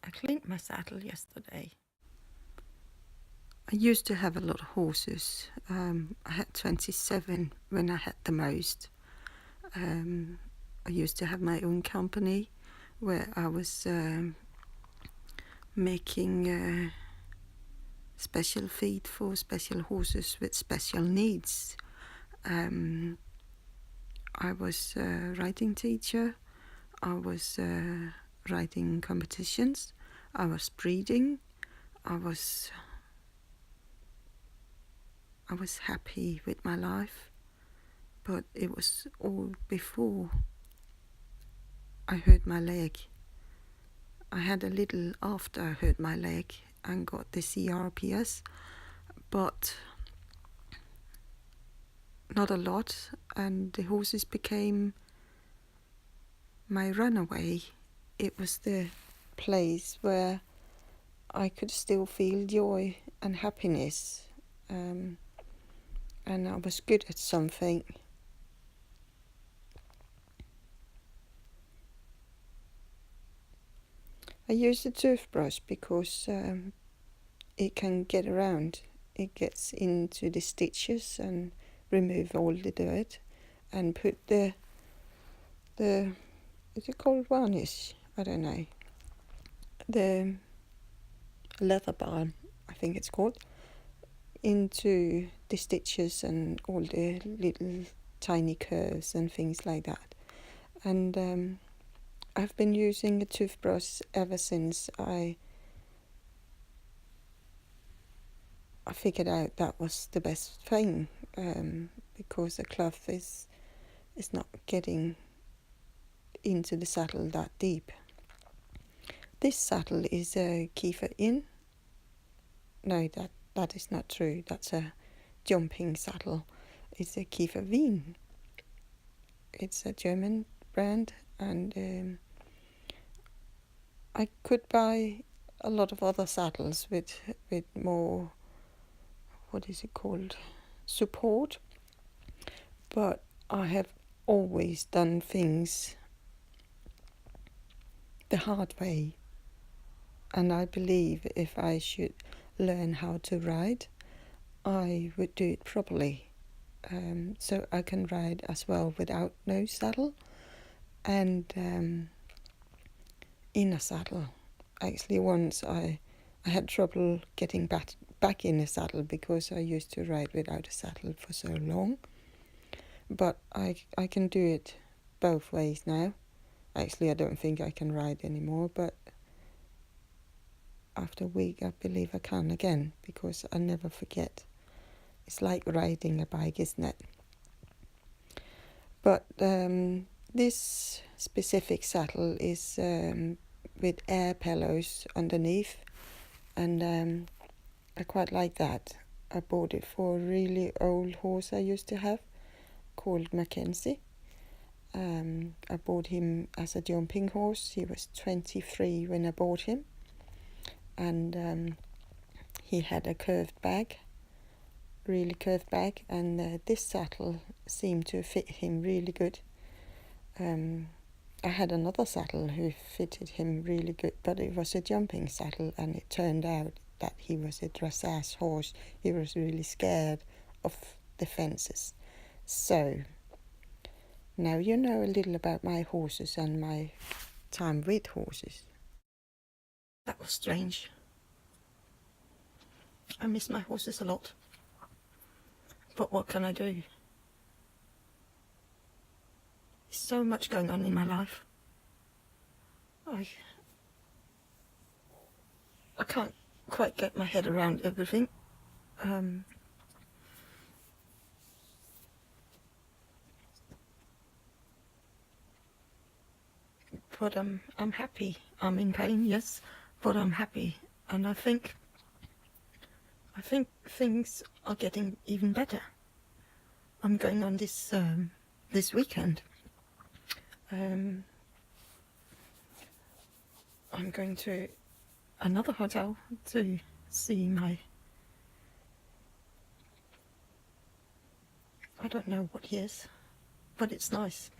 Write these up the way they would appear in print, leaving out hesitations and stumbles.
I cleaned my saddle yesterday. I used to have a lot of horses. I had 27 when I had the most. I used to have my own company where I was making special feed for special horses with special needs. I was a writing teacher. I was writing competitions. I was breeding. I was happy with my life, but it was all before I hurt my leg. I had a little after I hurt my leg and got the CRPS, but not a lot, and the horses became my runaway. It was the place where I could still feel joy and happiness, and I was good at something. I use a toothbrush because it can get around. It gets into the stitches and remove all the dirt and put the is it called varnish? I don't know. The leather balm, I think it's called, into the stitches and all the little tiny curves and things like that. And I've been using a toothbrush ever since I figured out that was the best thing, because the cloth is not getting into the saddle that deep. This saddle is a Kiefer Inn. No, that is not true. That's a jumping saddle. It's a Kiefer Wien. It's a German brand, and I could buy a lot of other saddles with more, what is it called, support, but I have always done things the hard way, and I believe if I should learn how to ride, I would do it properly, so I can ride as well without no saddle and in a saddle. Actually, once I had trouble getting back in a saddle because I used to ride without a saddle for so long. But I can do it both ways now. Actually, I don't think I can ride anymore, but after a week I believe I can again, because I never forget. It's like riding a bike, isn't it? But this specific saddle is with air pillows underneath, and I quite like that. I bought it for a really old horse I used to have called Mackenzie. I bought him as a jumping horse. He was 23 when I bought him, and he had a curved back, really curved back, and this saddle seemed to fit him really good. I had another saddle who fitted him really good, but it was a jumping saddle, and it turned out that he was a dressage horse. He was really scared of the fences. So now you know a little about my horses and my time with horses. That was strange. I miss my horses a lot. But what can I do? There's so much going on in my life. I can't quite get my head around everything. But I'm happy. I'm in pain, yes, but I'm happy, and I think things are getting even better. I'm going on this weekend. I'm going to another hotel to see my, I don't know what he is, but it's nice.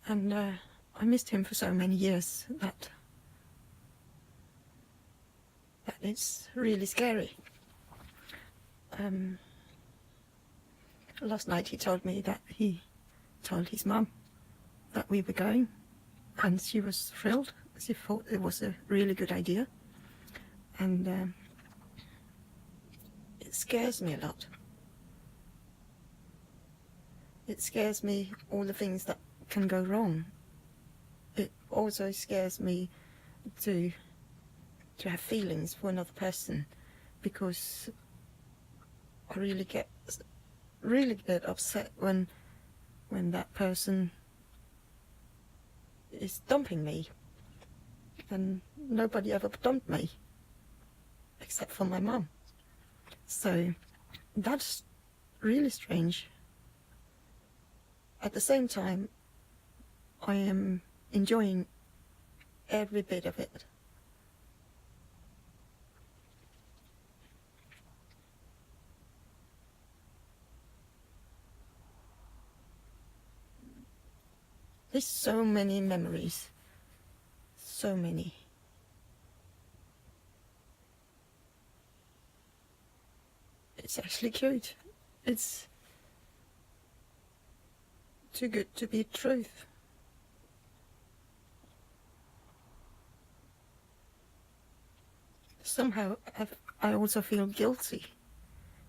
And I missed him for so many years that it's really scary. Last night he told me that he told his mum that we were going, and she was thrilled. She thought it was a really good idea, and it scares me a lot. It scares me all the things that can go wrong. It also scares me to have feelings for another person, because I really get upset when that person is dumping me, and nobody ever dumped me except for my mum. So that's really strange. At the same time, I am enjoying every bit of it. There's so many memories, so many. It's actually cute. It's too good to be truth. Somehow I also feel guilty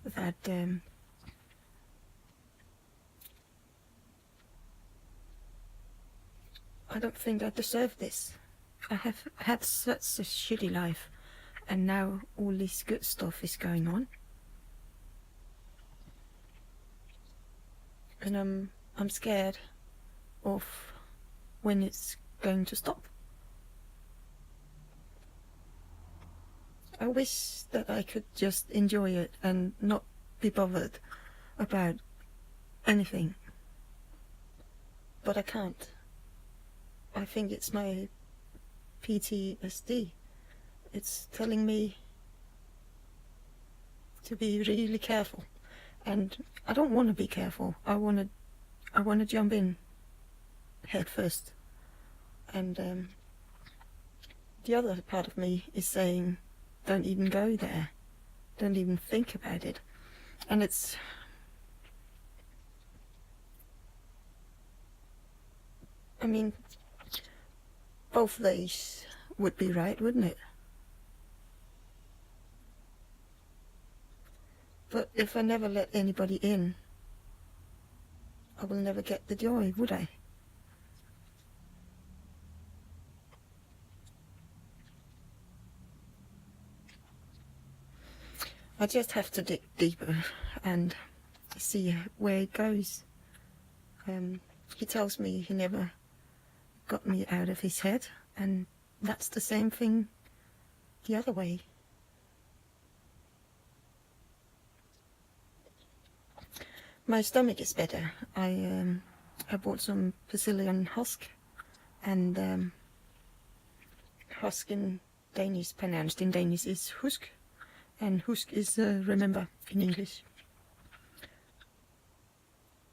that I don't think I deserve this. I have had such a shitty life, and now all this good stuff is going on. And I'm scared of when it's going to stop. I wish that I could just enjoy it and not be bothered about anything. But I can't. I think it's my PTSD. It's telling me to be really careful. And I don't want to be careful. I want to jump in head first. And the other part of me is saying, don't even go there. Don't even think about it. And it's... I mean, both ways would be right, wouldn't it? But if I never let anybody in, I will never get the joy, would I? I just have to dig deeper and see where it goes. He tells me he never got me out of his head, and that's the same thing the other way. My stomach is better. I bought some Brazilian husk, and husk in Danish, pronounced in Danish, is husk, and husk is remember in English.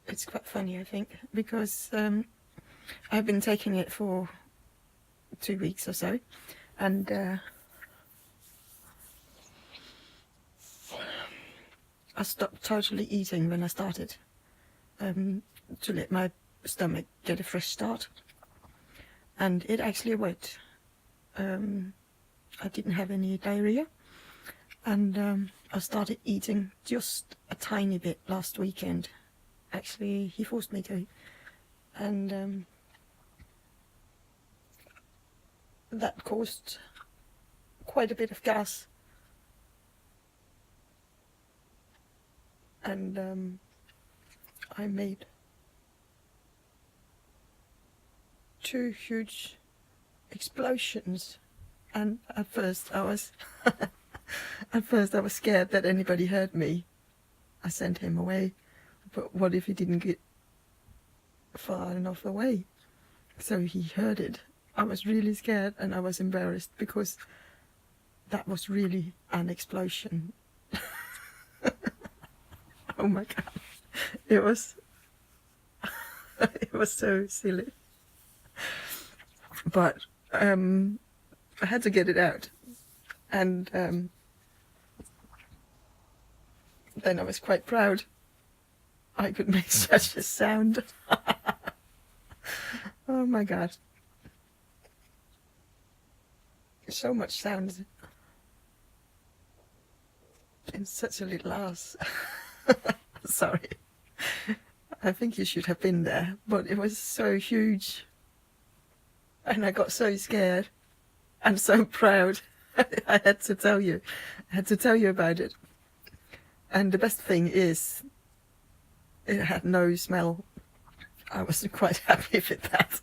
It's quite funny, I think, because I've been taking it for 2 weeks or so, and I stopped totally eating when I started, to let my stomach get a fresh start, and it actually worked. I didn't have any diarrhea, and I started eating just a tiny bit last weekend. Actually, he forced me to, and that caused quite a bit of gas, and I made 2 huge explosions, and at first I was scared that anybody heard me. I sent him away, but what if he didn't get far enough away? So he heard it. I was really scared, and I was embarrassed, because that was really an explosion. Oh my god, it was so silly, but I had to get it out, And then I was quite proud I could make such a sound. Oh my God. So much sound in such a little house. Sorry. I think you should have been there, but it was so huge. And I got so scared and so proud. I had to tell you. I had to tell you about it. And the best thing is, it had no smell. I was quite happy with that.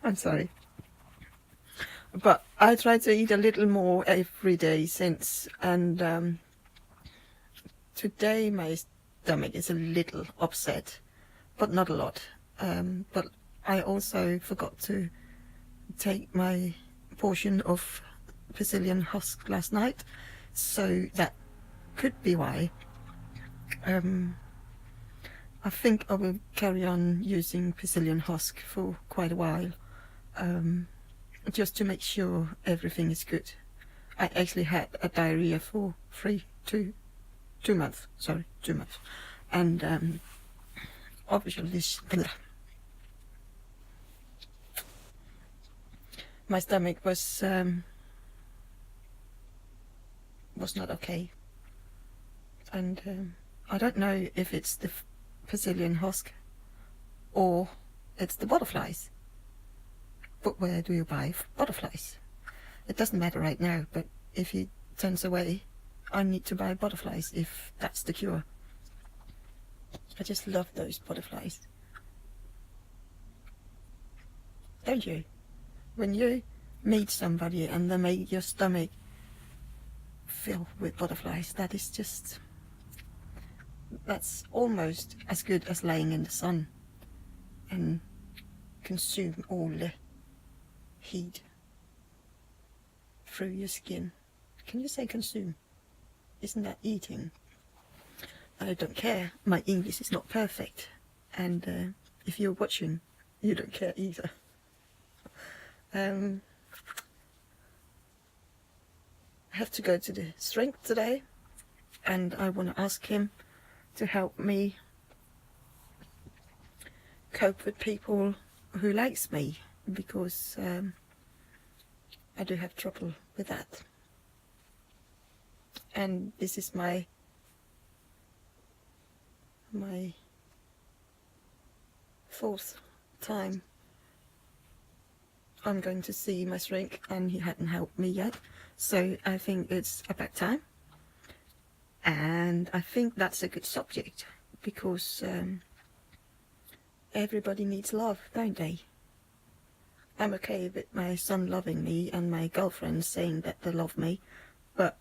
I'm sorry. But I try to eat a little more every day since, and today my stomach is a little upset, but not a lot. But I also forgot to take my portion of Brazilian husk last night, so that could be why. I think I will carry on using Brazilian husk for quite a while, just to make sure everything is good. I actually had a diarrhea for 2 months, and obviously my stomach was not okay, and I don't know if it's the Brazilian husk or it's the butterflies. But where do you buy butterflies? It doesn't matter right now, but if he turns away, I need to buy butterflies if that's the cure. I just love those butterflies. Don't you? When you meet somebody and they make your stomach fill with butterflies, that's almost as good as laying in the sun and consume all the heat through your skin. Can you say consume? Isn't that eating? I don't care. My English is not perfect, and if you're watching, you don't care either. I have to go to the shrink today, and I want to ask him to help me cope with people who likes me, because I do have trouble with that. And this is my fourth time I'm going to see my shrink, and he hadn't helped me yet, so I think it's about time. And I think that's a good subject, because everybody needs love, don't they? I'm okay with my son loving me and my girlfriend saying that they love me, but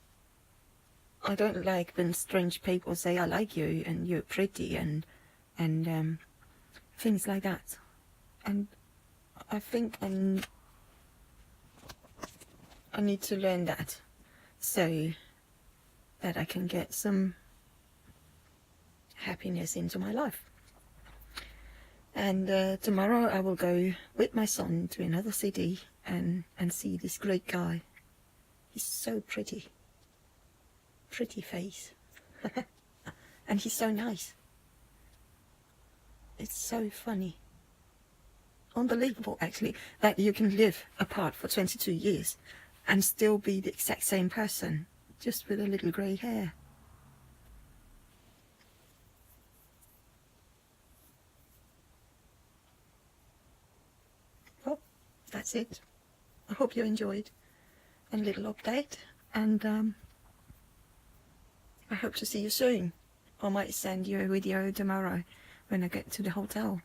I don't like when strange people say I like you and you're pretty and things like that. And I think I need to learn that, so that I can get some happiness into my life. And tomorrow I will go with my son to another city and see this great guy. He's so pretty. Pretty face. And he's so nice. It's so funny. Unbelievable, actually, that you can live apart for 22 years and still be the exact same person, just with a little grey hair. Well, that's it. I hope you enjoyed a little update, and I hope to see you soon. I might send you a video tomorrow when I get to the hotel.